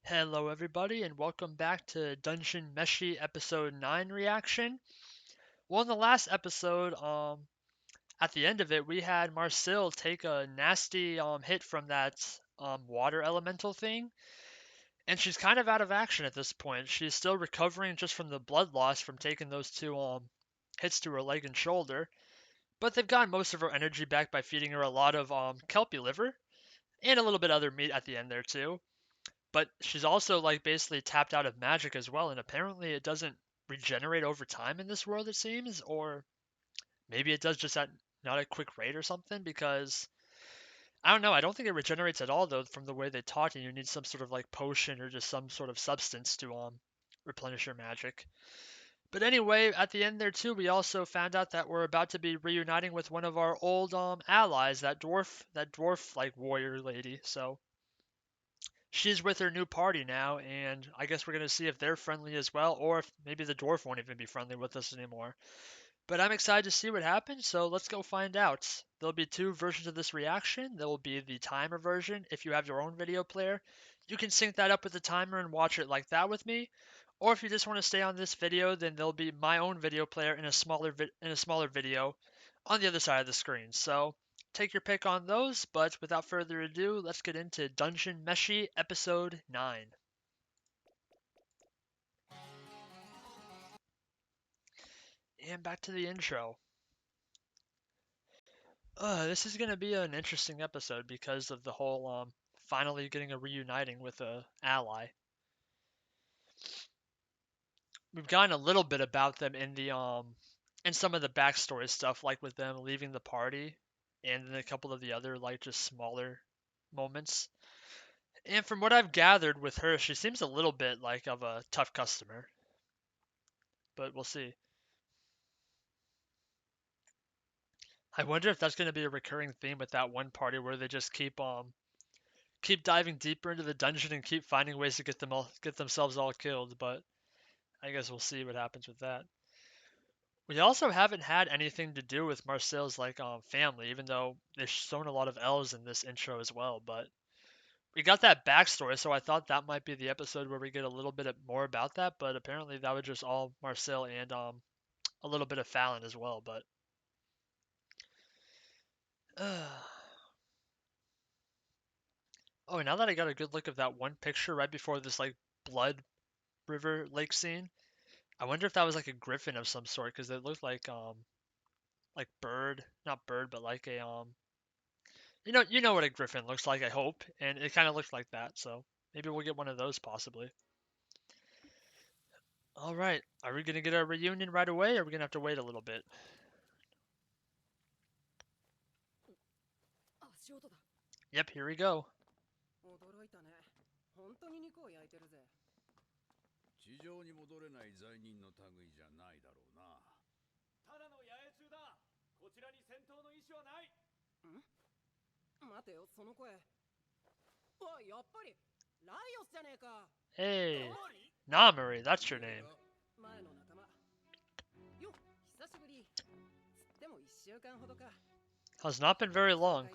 Hello everybody and welcome back to Dungeon Meshi episode 9 reaction. Well, in the last episode, at the end of it, we had Marcel take a nasty hit from that water elemental thing, and she's kind of out of action at this point. She's still recovering just from the blood loss from taking those two hits to her leg and shoulder, but they've gotten most of her energy back by feeding her a lot of kelpie liver and a little bit other meat at the end there too. But she's also like basically tapped out of magic as well, and apparently it doesn't regenerate over time in this world, it seems, or maybe it does just at not a quick rate or something. Because I don't know, I don't think it regenerates at all though. From the way they talk, and you need some sort of like potion or just some sort of substance to replenish your magic. But anyway, at the end there too, we also found out that we're about to be reuniting with one of our old allies, that dwarf like warrior lady. So she's with her new party now, and I guess we're gonna see if they're friendly as well, or if maybe the dwarf won't even be friendly with us anymore. But I'm excited to see what happens, so let's go find out. There'll be two versions of this reaction. There will be the timer version. If you have your own video player, you can sync that up with the timer and watch it like that with me. Or if you just want to stay on this video, then there'll be my own video player in a smaller video on the other side of the screen. So take your pick on those, but without further ado, let's get into Dungeon Meshi episode 9. And back to the intro. This is gonna be an interesting episode because of the whole finally getting a reuniting with a ally. We've gotten a little bit about them in some of the backstory stuff, like with them leaving the party, and in a couple of the other like just smaller moments. And from what I've gathered with her, she seems a little bit like of a tough customer, but we'll see. I wonder if that's going to be a recurring theme with that one party where they just keep diving deeper into the dungeon and keep finding ways to get themselves all killed, but I guess we'll see what happens with that. We also haven't had anything to do with Marcel's like family, even though they've shown a lot of elves in this intro as well. But we got that backstory, so I thought that might be the episode where we get a little bit more about that. But apparently that was just all Marcel and a little bit of Fallon as well. But oh, now that I got a good look of that one picture right before this like blood river lake scene, I wonder if that was like a griffin of some sort because it looked like bird, not bird, but like a you know what a griffin looks like, I hope, and it kind of looks like that. So maybe we'll get one of those possibly. All right, are we gonna get our reunion right away, or are we gonna have to wait a little bit? Yep, here we go. 驚いたね。本当に肉を焼いてるぜ。地上に戻れない罪人の類じゃないだろうな。ただの野営中だ。こちらに戦闘の意思はない。待てよ、その声。わ、やっぱりライオスじゃねえか。Hey, Namori, that's your name. 前の仲間。よ、久しぶり。つっても1週間ほどか。Has not been very long.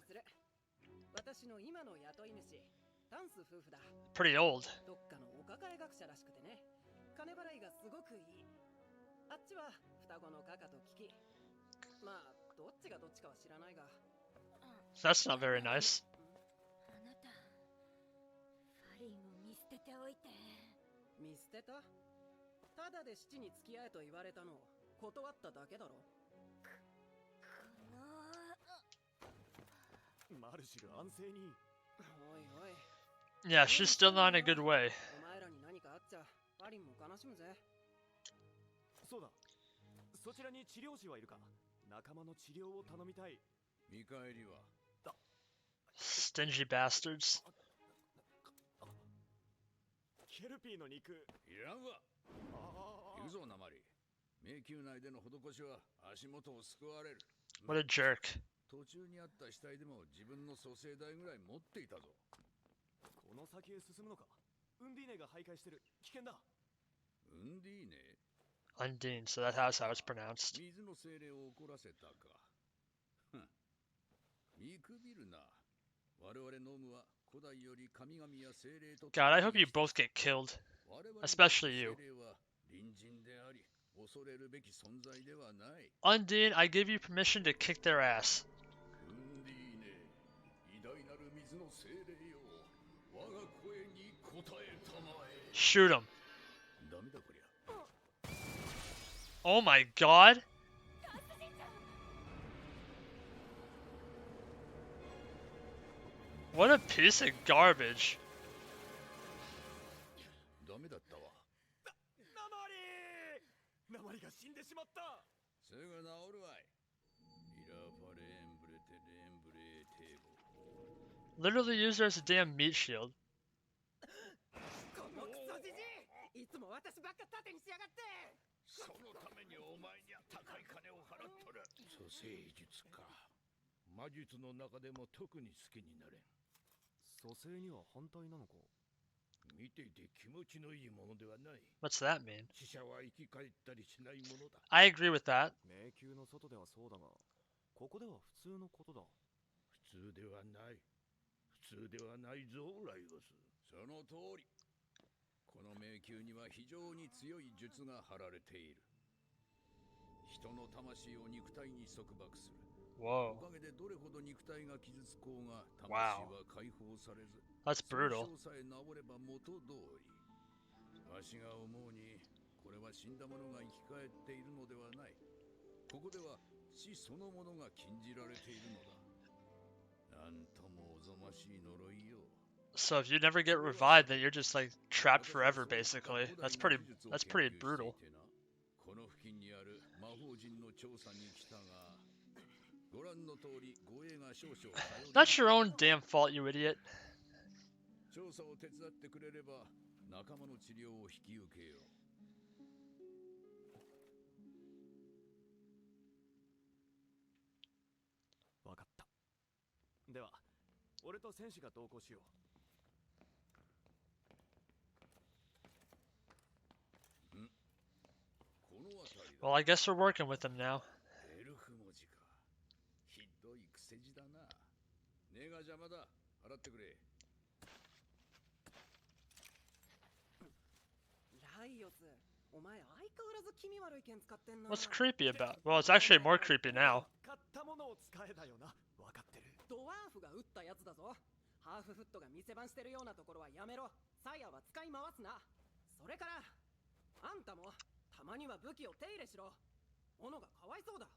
私の今の雇い主、ダンス夫婦だ。Pretty old. どっかのお抱え学者らしくてね。金払いがすごくいい。あっちは双子のカカとキキ。まあ、どっちがどっちかは知らないが。That's not very nice. あなた、ファリンを見捨てておいて。見捨てた？ただで七に付き合えと言われたのを断っただけだろ。マルシル安静に。おいおい。Yeah, she's still not in a good way. お前らに何かあっちゃ、ファリンも悲しむぜ。そうだ。そちらに治療師はいるか。仲間の治療を頼みたい。見返りは Stingy bastards. ケルピーの肉。いらんわ。あ行くぞなまり。迷宮内での施しは足元を救われる。 What a jerk. 途中にあった死体でも自分の蘇生代ぐらい持っていたぞ。この先へ進むのか。ウンディーネが徘徊してる。危険だ。ウンディーネ Undine, so that's how it's pronounced. 水の精霊を怒らせたか。ふん見くびるな。我々ノームは God, I hope you both get killed. Especially you. Undine, I give you permission to kick their ass. Shoot him. Oh my god. What a piece of garbage. Literally use her as a damn meat shield. このクソじじい、いつも私ばっか盾にしやがって。そのためにお前には高い金を払っとる。蘇生術か。魔術の中でも特に好きになれん。蘇生には反対なのか。見ていて気持ちのいいものではない。 What's that mean? 死者は生き返ったりしないものだ。 I agree with that. 迷宮の外ではそうだが、ここでは普通のことだ。普通ではない。普通ではないぞ、ライオス。その通り。この迷宮には非常に強い術が張られている。人の魂を肉体に束縛する。 Whoa. おかげでどれほど肉体が傷つこうが魂 Wow. は解放されず、 That's brutal. その症さえ治れば元通り。わしが思うに、これは死んだ者が生き返っているのではない。ここでは死そのものが禁じられているのだ。なんともおぞましい呪いよ。 So if you never get revived, then you're just like trapped forever, basically. That's pretty brutal. この付近にある魔法陣の調査に来たが、ご覧の通り護衛が少々頼り。 That's your own damn fault, you idiot. 調査を手伝ってくれれば仲間の治療を引き受けよう。わかった。では、俺と戦士が同行しよう。 Well, I guess we're working with them now. エルフ文字か。ひどい癖字だな。根が邪魔だ。払ってくれ。ライオス、お前相変わらず気味悪い剣使ってんな。 What's creepy about? Well, it's actually more creepy now. 買ったものを使えだよな。わかってる。ドワーフが撃ったやつだぞ。ハーフフットが店番してるようなところはやめろ。サイヤは使い回すな。それから、あんたもたまには武器を手入れしろ。斧がかわいそうだ。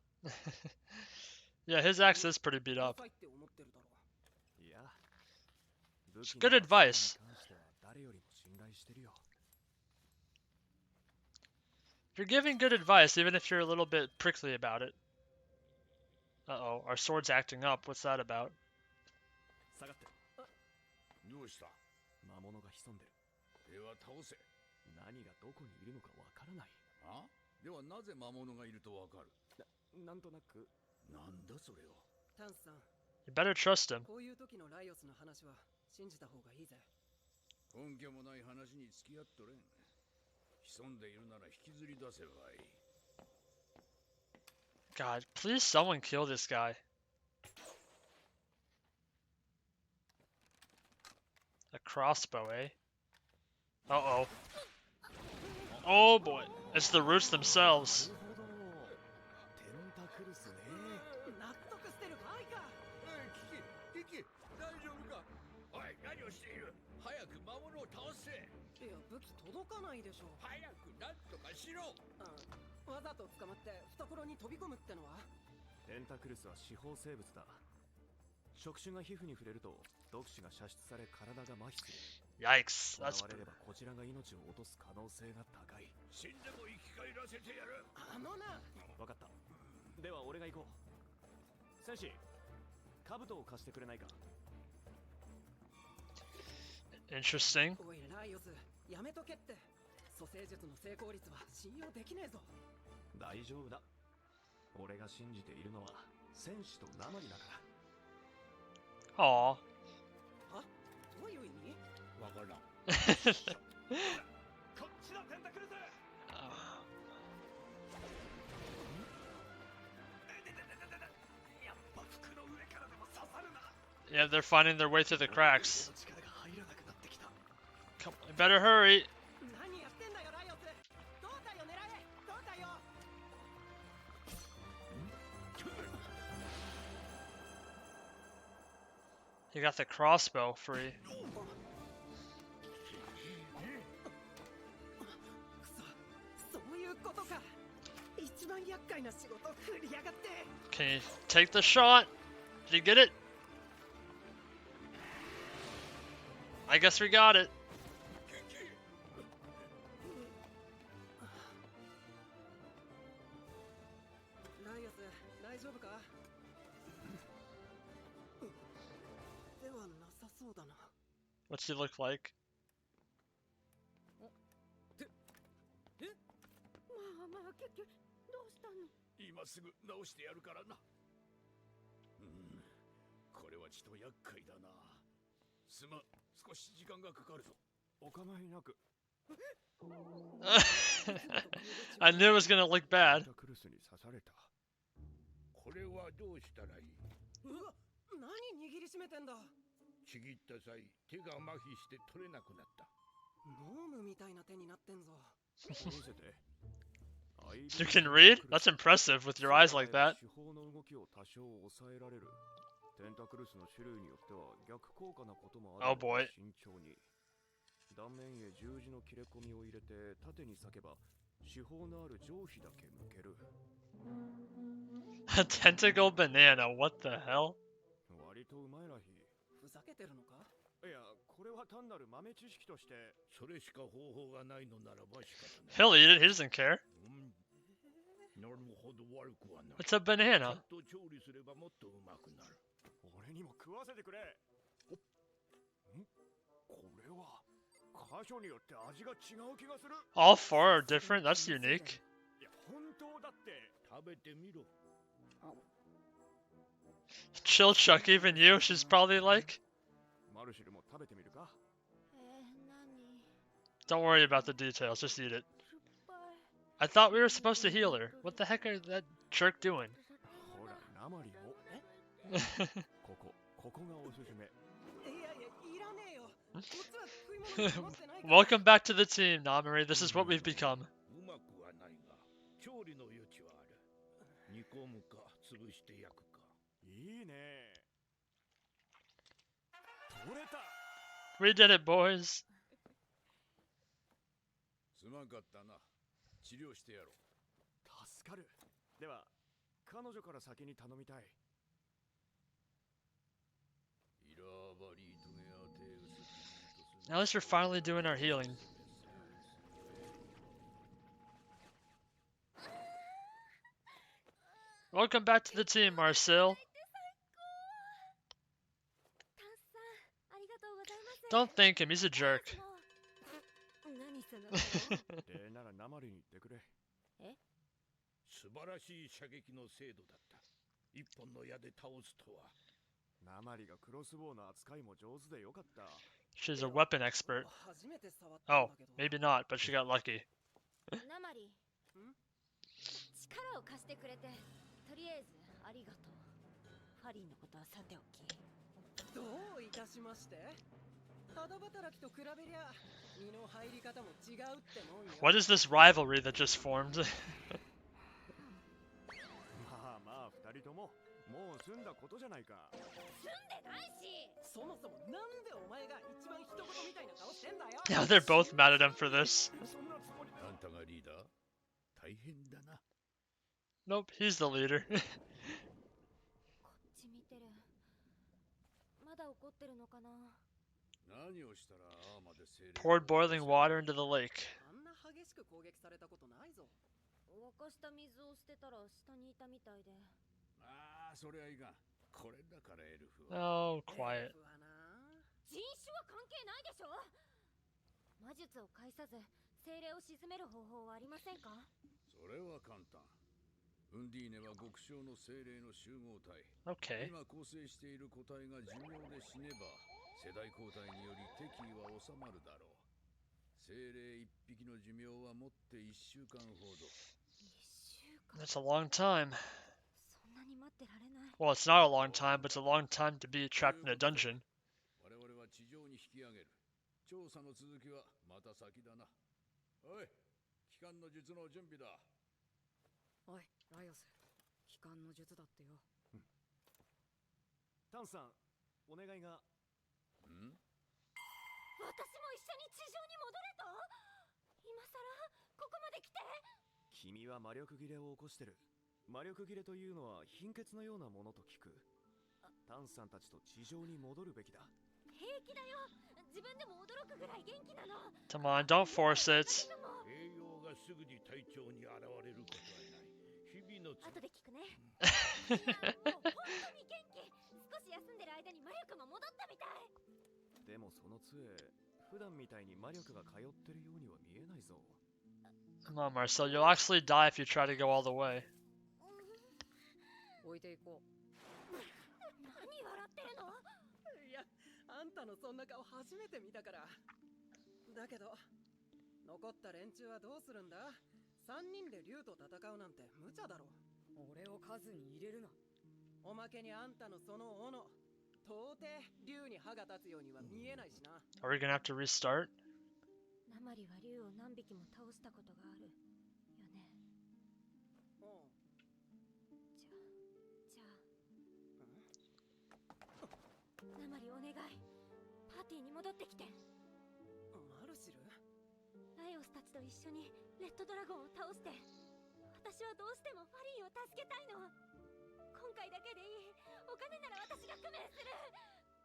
Yeah, his axe is pretty beat up. って思ってるだろう。いや、 It's good advice. 誰よりも信頼してるよ。 You're giving good advice, even if you're a little bit prickly about it. Uh-oh, our sword's acting up. What's that about? 下がって。どうした？魔物が潜んでる。では倒せ。何がどこにいるのかわからない。あ？ではなぜ魔物がいるとわかる？なんとなく。なんだそれは。タンスさん、 You better trust him. こういう時のライオスの話は信じた方がいいぜ。根拠もない話に付き合っとれん。潜んでいるなら引きずり出せばいい。 God, please someone kill this guy. A crossbow, eh? Uh-oh. Oh boy, it's the roots themselves. テンタクルスね。納得してる場合か。キキ、大丈夫か？おい、何をしている？早く魔物を倒せ。いや、武器届かないでしょ。早くなんとかしろ。わざと捕まって懐に飛び込むってのは？テンタクルスは四方生物だ。触手が皮膚に触れると毒死が射出され体が麻痺する。 Yikes, that's 現れればこちらが命を落とす可能性が高い。死んでも生き返らせてやる。あのな。わかった。では俺が行こう。戦士、兜を貸してくれないか。 interesting. おいライオス、やめとけって。蘇生術の成功率は信用できねえぞ。大丈夫だ。俺が信じているのは戦士と鉛だから。 Aw. は？どういう意味？わからん。こっちだテンタクルス。やっぱ服の上からでも刺さるな。Yeah, they're finding their way through the cracks. 力が入らなくなってきた。 Come on, better hurry. 何やってんだよライオス。胴体を狙え。胴体を。 You got the crossbow free. そういうことか。一番厄介な仕事振りやがって。 Can you take the shot? Did you get it? I guess we got it. ライオス、大丈夫か？ではなさそうだな。 What's he look like? まあまあ結局どうしたの？今すぐ直してやるからな。これはちと厄介だな。すまん、少し時間がかかるぞ。お構いなく。 I knew it was gonna look bad. サンタクルスに刺された。これはどうしたらいい？うわ、何握りしめてんだ。ちぎった際、手が麻痺して取れなくなった。ノームみたいな手になってんぞ。見せて。 You can read? That's impressive with your eyes like that. 手法の動きを多少抑えられる。テンタクルスの種類によっては逆効果なこともある。 Oh boy. 慎重に。断面へ十字の切れ込みを入れて縦に裂けば手法のある上皮だけ向ける。 A tentacle banana, what the hell? 割とうまいらひ。ふざけてるのか？いや、これは単なる豆知識として。それしか方法がないのならば仕方ない。 He'll eat it, he doesn't care. なるほど悪くはない。 It's a ちゃ banana. んと調理すればもっとうまくなる。俺にも食わせてくれ。これは箇所によって味が違う気がする。 All four are different, that's unique. いや、本当だって。食べてみろ。 Chill Chuck, even you, she's probably like, マルシルも食べてみるか。何？ don't worry about the details, just eat it. 酸っぱい。 I thought we were supposed to heal her. What the heck are that jerk doing? ほら、ナマリも。ここがおすすめ。いやいや、いらねえよ。こっちは食い物に困ってないから。 Welcome back to the team, Namari. This is what we've become. うまくはないが、調理の余地はある。煮込むか、潰して焼くか。いいね。取れた。 We did it, boys. すまんかったな。治療してやろう。助かる。では、彼女から先に頼みたい。 At least we're finally doing our healing. Welcome back to the team, Marcel. タンさん、ありがとうございます。 Don't thank him, he's a jerk. 何その顔？でならナマリに言ってくれ。素晴らしい射撃の精度だった。一本の矢で倒すとは。ナマリがクロスボウの扱いも上手でよかった。 She's a weapon expert. 初めて触ったん Oh, だけど。 maybe not, but she got lucky. ナマリ。力を貸してくれて、とりあえずありがとう。ファリーのことはさておき。どういたしまして？肌働きと比べりゃ、身の入り方も違うってもんよ。 What is this rivalry that just formed? まあまあ、二人とももう済んだことじゃないか。住んでないし。そもそもなんでお前が一番一言みたいな顔してんだよ。 Yeah, they're both mad at him for this. そんなつもりだ。あんたがリーダー？大変だな。 Nope, he's the leader. こっち見てる。まだ怒ってるのかな。何をしたらああまで精霊 Poured boiling water into the lake. あんな激しく攻撃されたことないぞ。沸かした水を捨てたら下にいたみたいで。ああ、それはいかん。これだからエルフは。 Oh, quiet. エルフはな。人種は関係ないでしょ。魔術を介さず精霊を鎮める方法はありませんか？それは簡単。ウンディーネは極小の精霊の集合体。 Okay. 今構成している個体が寿命で死ねば、世代交代により敵意は収まるだろう。精霊一匹の寿命はもって1週間ほど。1週間。 That's a long time. そんなに待ってられない。 Well, it's not a long time, but it's a long time to be trapped in a dungeon. 我々は地上に引き上げる。調査の続きはまた先だな。おい、機関の術の準備だ。おいライオス、機関の術だってよ。タンさん、お願いが。私も一緒に地上に戻れと。今さらここまで来て。君は魔力切れを起こしてる。魔力切れというのは貧血のようなものと聞く。タンさんたちと地上に戻るべきだ。平気だよ。自分でも驚くぐらい元気なの。 Come on, don't force it. 栄養がすぐに体調に現れることはない。日々の後で聞くね。いやもう本当に元気。少し休んでる間に魔力も戻ったみたい。でもその杖、普段みたいに魔力が通ってるようには見えないぞ。 Come on, Marcel, you'll actually die if you try to go all the way. 置いていこう。何笑ってるの。いや、あんたのそんな顔初めて見たから。だけど残った連中はどうするんだ。3人で竜と戦うなんて無茶だろ。俺を数に入れるな。おまけにあんたのその斧、到底竜に歯が立つようには見えないしな。 Are we gonna have to restart? ナマリは竜を何匹も倒したことがあるよね。じゃあナマリお願い、パーティーに戻ってきて。マルシル、ライオスたちと一緒にレッドドラゴンを倒して。私はどうしてもファリーを助けたいの。今回だけでいい。お金なら私が工面する。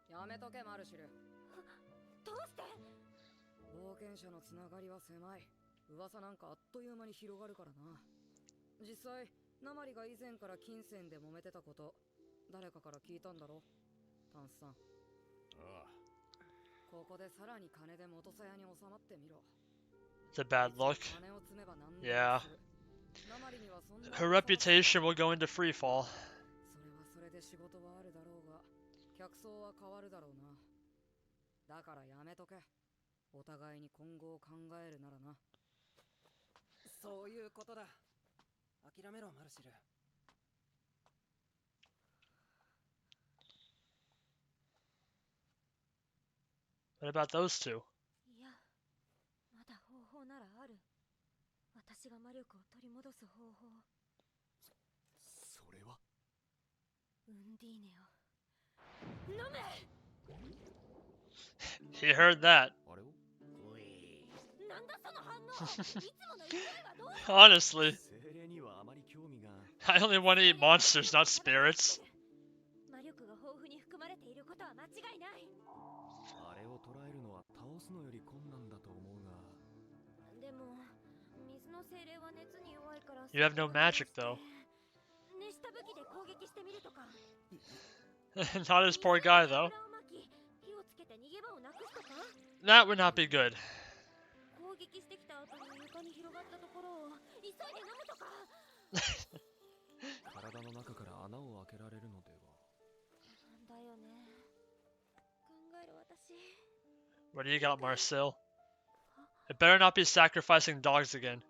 やめとけマルシル。どうして。冒険者のつながりは狭い。噂なんかあっという間に広がるからな。実際ナマリが以前から金銭で揉めてたこと誰かから聞いたんだろ。タンスさん。ああ。ここでさらに金で元さやに収まってみろ。 It's a bad look. 金を積めば何でも Yeah. する。ナマリにはそんな Her reputation will go into free fall. それはそれで仕事はあるだろうが客層は変わるだろうな。だからやめとけ。お互いに今後を考えるならな。そういうことだ。諦めろマルシル。 What about those two? いや、まだ方法ならある。私が魔力を取り戻す方法。それはウンディーネを飲め。 He heard that. あれをなんだその反応。いつもの勢いはどう。 Honestly, 精霊にはあまり興味が。 I only want to eat monsters, not spirits. 魔力が豊富に含まれていることは間違いない。あれを捉えるのは倒すのより困難だと思うが。でも水の精霊は熱に弱いから。 You have no magic, though. 熱した武器で攻撃してみるとか。 Not his poor guy, though. 火をつけて逃げ場をなくすとか。 That would not be good. 攻撃してきた後に床に広がったところを急いで飲むとか。体の中から穴を開けられるのでは。だよね。考える私。 What do you got, Marcel? It better not be sacrificing dogs again.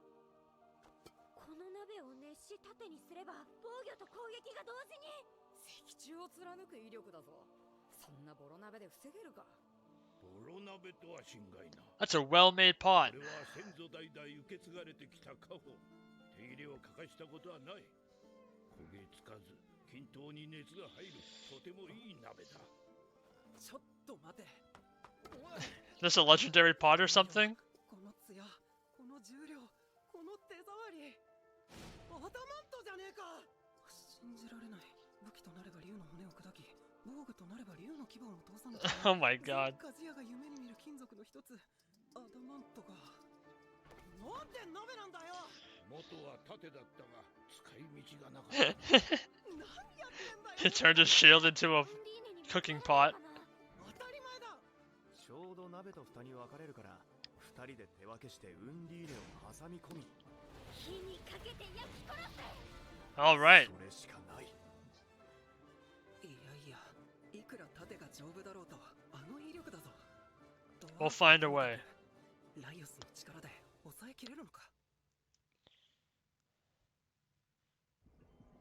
この鍋を熱し縦にすれば防御と攻撃が同時に。石柱を貫く威力だぞ。そんなボロ鍋で防げるか。ボロ鍋とは心外な。 That's a well-made pot. これは先祖代々受け継がれてきた家宝。手入れを欠かしたことはない。焦げつかず均等に熱が入るとてもいい鍋だ。ちょっと待て。 This a legendary pot or something? この艶、この重量、この手触り。アダマントじゃねえか。信じられない。武器となれば竜の骨を砕き、防具となれば竜の牙を通さなきゃ。 Oh my god. カジヤが夢に見る金属の一つ、アダマントが。なんで鍋なんだよ。元は盾だったが使い道がなかった。何やってんだよ。 He turned his shield into a cooking pot. 当たり前だ。ちょうど鍋と蓋に分かれるから、二人で手分けしてウンディーネを挟み込み。火にかけて焼き殺せ。 All right. それしかない。いやいや、いくら盾が丈夫だろうと、あの威力だぞ。 We'll find a way. ライオスの力で抑えきれるのか。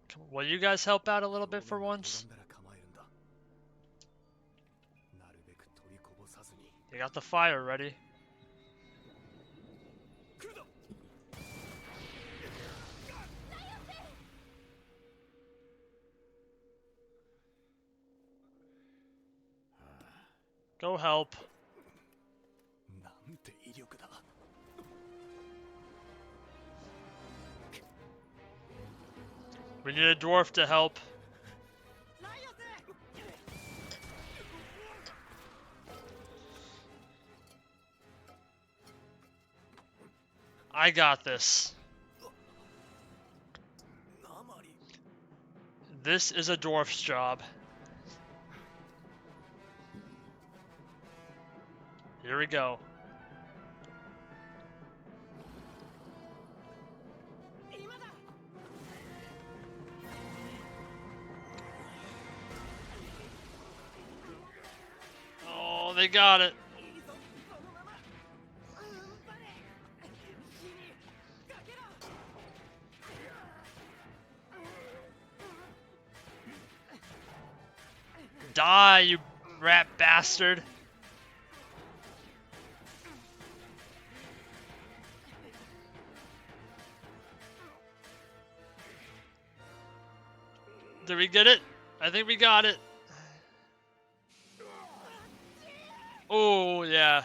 Come Will you guys help out a little bit for once? 表面が歪んだら構えるんだ。なるべく取りこぼさずに。 You got the fire ready. 来るぞ。 Go help. なんて威力だ。 We need a dwarf to help. I got this. This is a dwarf's job. Here we go. Oh, they got it. Die, you rat bastard. Did we get it? I think we got it. Oh, yeah.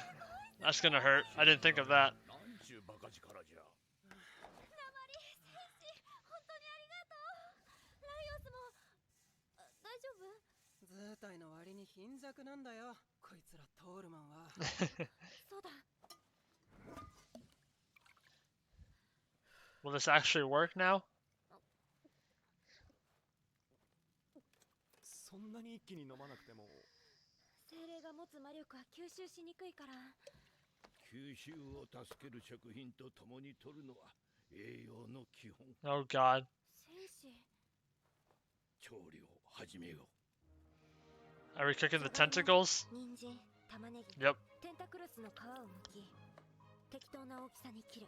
That's gonna hurt. I didn't think of that. なんちゅうバカ力じゃ。鉛戦士本当にありがとう。ライオスも大丈夫？図体の割に貧弱なんだよこいつらトールマンは。そうだ。 Will this actually work now? そんなに一気に飲まなくても。 精霊が持つ魔力は吸収しにくいから。 吸収を助ける食品と共に摂るのは栄養の基本。 Oh god. 戦士。調理を始めよう。 Are we cooking the tentacles? 人参、玉ねぎ。 Yep. テンタクルスの皮を剥き、適当な大きさに切る。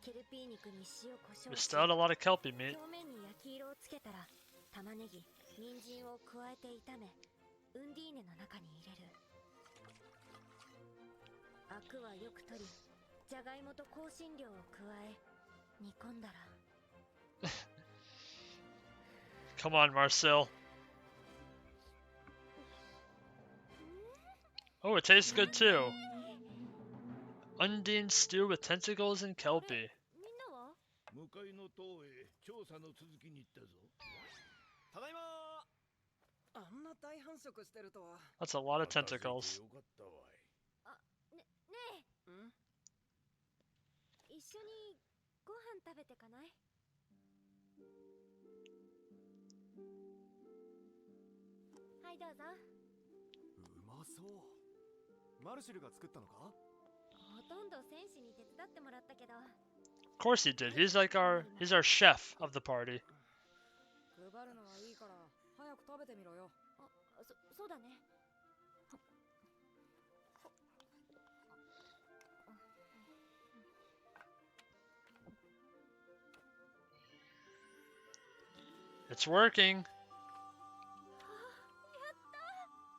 ケルピー肉に塩コショ We ウし、 still had a lot of kelpie meat. 表面に焼き色をつけたら玉ねぎ、人参を加えて炒め、ウンディーネの中に入れる。アクはよく取り、じゃがいもと香辛料を加え、煮込んだら。 Come on, Marcel. Oh, it tastes good too. Undine stew with tentacles and kelpie. みんなは？向かいの塔へ調査の続きに行ったぞ。ただいま。あんな大繁殖してるとは。 That's a lot of 待たせて tentacles. よかったわい。ねえ、ん？一緒にご飯食べてかない？はいどうぞ。うまそう。マルシルが作ったのか？ ほとんど戦士に手伝ってもらったけど。 Of course he did. He's our chef of the party. 配るのはいいから早く食べてみろよ。そうだね。 It's working. やった。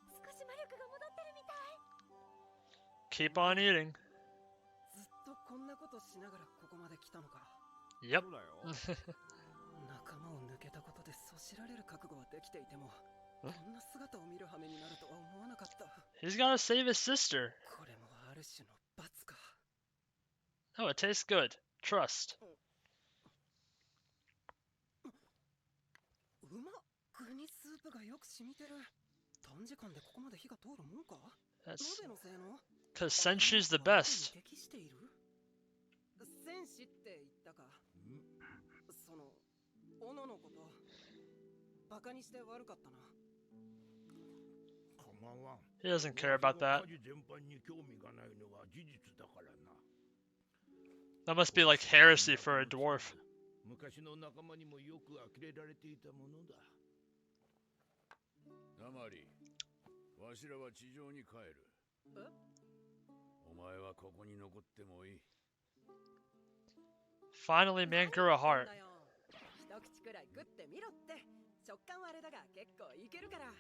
少し魔力が戻ってるみたい。 Keep on eating. ずっとこんなことしながらここまで来たのか。 Yep. そうだよ。仲間を抜けたことでそしられる覚悟はできていても、こんな姿を見る羽目になるとは思わなかった。 He's gotta save his sister. これもある種の罰か。 Oh, it tastes good. Trust. うまっ。具にスープがよく染みてる。短時間でここまで火が通るもんか？ That's 鍋のせいの？ because Senshi's the best. 適している？戦士って言ったか？その斧のことバカにして悪かったな。構わん。 He doesn't care about that. 家事全般に興味がないのは事実だからな。 That must be like heresy for a dwarf. 昔の仲間にもよく呆れられていたものだ。ナマリ、わしらは地上に帰る。え？お前はここに残ってもいい。 Finally, man grew a heart. 口くらい食ってみろって。食感はあれだが結構いけるから。いや、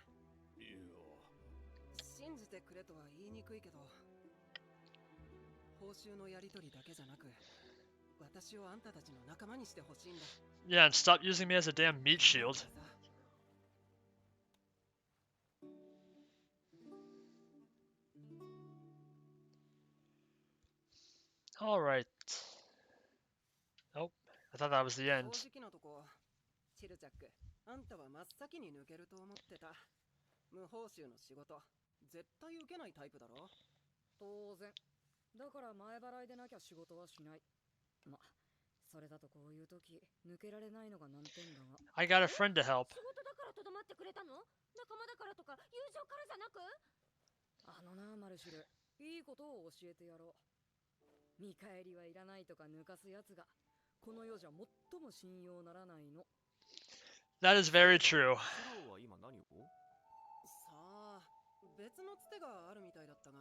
信じてくれとは言いにくいけど、報酬のやり取りだけじゃなく、私をあんたたちの仲間にしてほしいんだ。 Yeah, and stop using me as a damn meat shield. Alright. Oh, I thought that was the end. 正直なとこ、チルチャック、あんたは真っ先に抜けると思ってた。無報酬の仕事、絶対受けないタイプだろ。当然。だから前払いでなきゃ仕事はしない。ま、それだとこういう時、抜けられないのが難点だが。I got a friend to help. 仕事だからとどまってくれたの？仲間だからとか友情からじゃなく？あのな、マルシル。いいことを教えてやろう。見返りはいらないとか抜かすやつが、この世じゃ最も信用ならないの。That is very true. スローは今何を？さあ、別のつてがあるみたいだったが、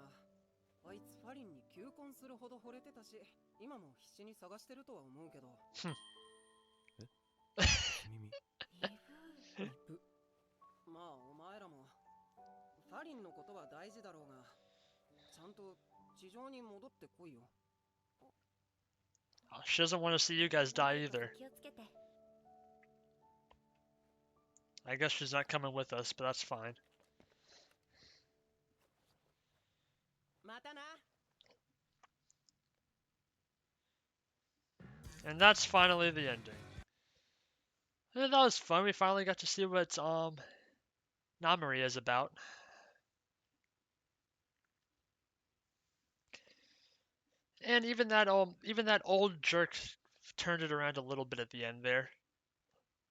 あいつファリンに求婚するほど惚れてたし、今も必死に探してるとは思うけど。耳。まあお前らもファリンのことは大事だろうが、ちゃんと地上に戻ってこいよ。 Oh, she doesn't want to see you guys die either. 気をつけて。 I guess she's not coming with us, but that's fine. またな。 And that's finally the ending. And that was fun. We finally got to see what Namori is about. And even that old jerk turned it around a little bit at the end there.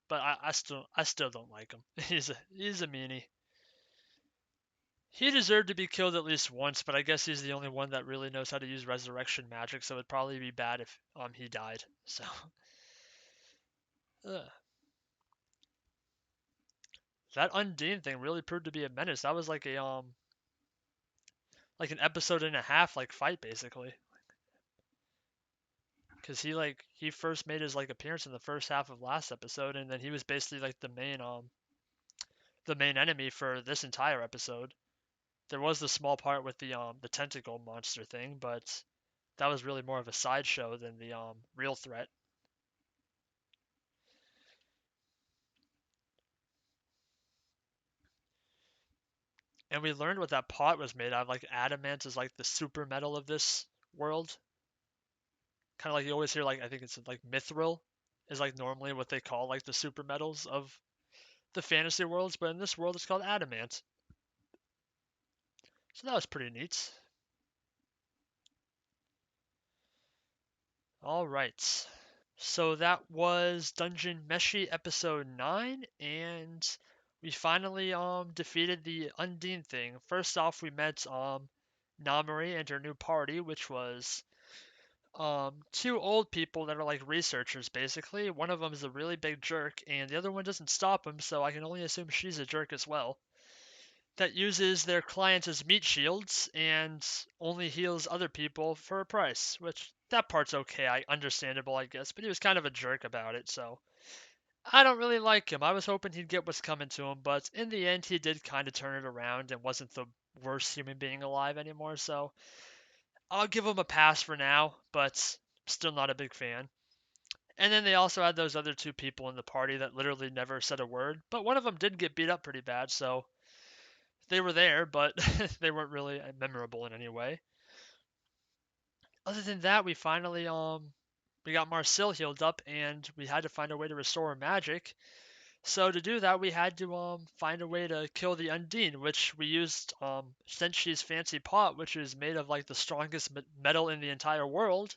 But I still don't like him. He's a meanie. He deserved to be killed at least once, but I guess he's the only one that really knows how to use resurrection magic, so it'd probably be bad if he died. So that Undine thing really proved to be a menace. That was like a like an episode and a half like fight basically. Cause he first made his like appearance in the first half of last episode, and then he was basically like the main enemy for this entire episode. There was the small part with the tentacle monster thing, but that was really more of a sideshow than the real threat. And we learned what that pot was made out of. Like adamant is like the super metal of this world. Kind of like you always hear, like I think it's like mithril is like normally what they call like the super metals of the fantasy worlds, but in this world it's called adamant. So that was pretty neat. All right. So that was Dungeon Meshi episode 9, and we finally defeated the Undine thing. First off, we met Namori and her new party, which was two old people that are like researchers basically. One of them is a really big jerk, and the other one doesn't stop him, so I can only assume she's a jerk as well. That uses their clients as meat shields and only heals other people for a price, which that part's okay, understandable, I guess, but he was kind of a jerk about it, so I don't really like him. I was hoping he'd get what's coming to him, but in the end, he did kind of turn it around and wasn't the worst human being alive anymore, so I'll give him a pass for now, but still not a big fan. And then they also had those other two people in the party that literally never said a word, but one of them did get beat up pretty bad, so they were there, but they weren't really memorable in any way. Other than that, we finally we got Marcel healed up, and we had to find a way to restore her magic. So to do that, we had to find a way to kill the Undine, which we used Senshi's fancy pot, which is made of like the strongest metal in the entire world.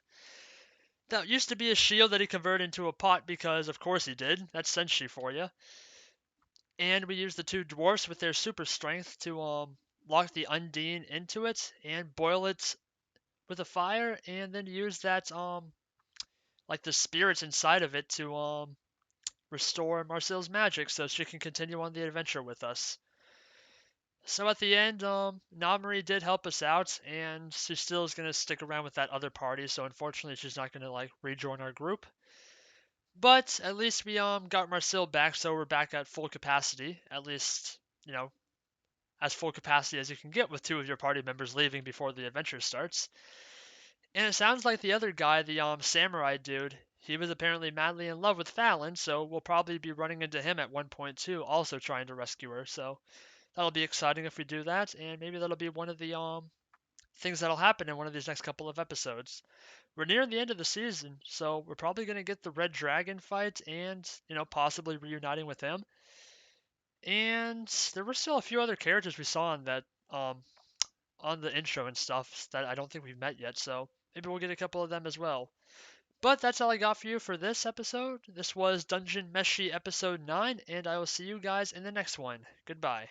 That used to be a shield that he converted into a pot because, of course, he did. That's Senshi for you. And we used the two dwarfs with their super strength to lock the Undine into it and boil it with a fire, and then use that like the spirits inside of it to restore Marcel's magic so she can continue on the adventure with us. So at the end, Namori did help us out, and she still is gonna stick around with that other party. So unfortunately, she's not gonna like rejoin our group. But at least we got Marcel back, so we're back at full capacity. At least, you know, as full capacity as you can get with two of your party members leaving before the adventure starts. And it sounds like the other guy, the samurai dude, he was apparently madly in love with Fallon, so we'll probably be running into him at one point too, also trying to rescue her. So that'll be exciting if we do that, and maybe that'll be one of the things that'll happen in one of these next couple of episodes. We're near the end of the season, so we're probably going to get the Red Dragon fight and, possibly reuniting with him. And there were still a few other characters we saw in that on the intro and stuff that I don't think we've met yet, so maybe we'll get a couple of them as well. But that's all I got for you for this episode. This was Dungeon Meshi episode 9, and I will see you guys in the next one. Goodbye.